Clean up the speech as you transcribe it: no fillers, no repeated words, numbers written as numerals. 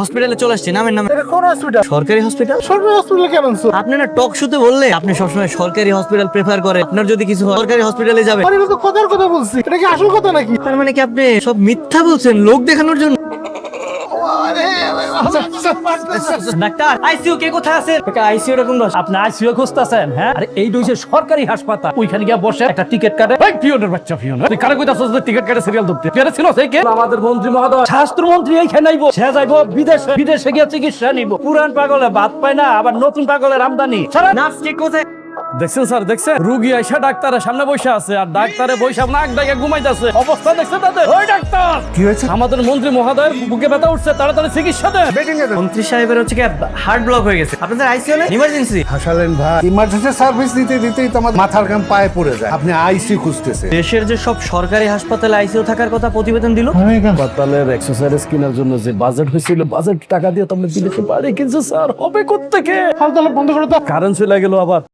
হসপিটালে চলে আসছি, নামের নামে। এটা কোন হসপিটাল? সরকারি হসপিটাল। সরকারি হসপিটাল কেন আনছো? আপনি না টক শুতে বললে আপনি সবসময় সরকারি হসপিটাল প্রেফার করেন। আপনার যদি কিছু হয় সরকারি হসপিটালে যাবেন। আরে এটা তো কথার কথা বলছি, এটা কি আসল কথা নাকি? তার মানে কি আপনি সব মিথ্যা বলছেন লোক দেখানোর জন্য? ডাক্তার, আইসিইউ কে কোথায় আছে? আইসিইউ এরকম দোষ। আপনি আইসিইউ খুঁজতেছেন? হ্যাঁ, আরে এই দুইছে সরকারি হাসপাতাল, ওইখানে গিয়ে বসে একটা টিকিট কাটে। এই পিয়নের বাচ্চা পিয়ন, তুই কারে কইতাছস যে টিকিট কাটে সিরিয়াল ধরতে? কে ছিল সেই কে? আমাদের মন্ত্রী মহোদয়, স্বাস্থ্যমন্ত্রী এইখানে আইবো, সে যাইবো বিদেশে, বিদেশে গিয়ে চিকিৎসা নিব। পুরান পাগলে ভাত পায় না, আবার নতুন পাগলের আমদানি। নার্স কে কোথায়? দেখছেন স্যার, দেখছেন রুগী আইসা ডাক্তারের সামনে বসে আছে, আর ডাক্তারে বসে নাক ডাকে ঘুমাইতেছে। অবস্থা দেখছেন তাদের? ওই ডাক্তার, কি হয়েছে? আমাদের মন্ত্রী মহোদয়ের বুকে ব্যথা উঠছে, তাড়াতাড়ি চিকিৎসা দেন। মন্ত্রী সাহেবের হচ্ছে কি হার্ট ব্লক হয়ে গেছে। আপনাদের আইসিইউ না ইমার্জেন্সি? হাসালেন ভাই, ইমার্জেন্সি সার্ভিস দিতেই তো আমার মাথার ঘাম পায়ে পড়ে যায়। আপনি আইসি খুঁজতেছে? দেশের যে সব সরকারি হাসপাতালে আইসিইউ থাকার কথা প্রতিবেদন দিল। হাসপাতালের এক্সারসাইজ কেনার জন্য যে বাজেট হয়েছিল, বাজেট টাকা দিয়ে তো আমরা বিদেশে বাড়ি কিনছি স্যার, হবে কোত্থেকে? হাসপাতাল বন্ধ করে দাও। কারেন্ট চলে গেল আবার।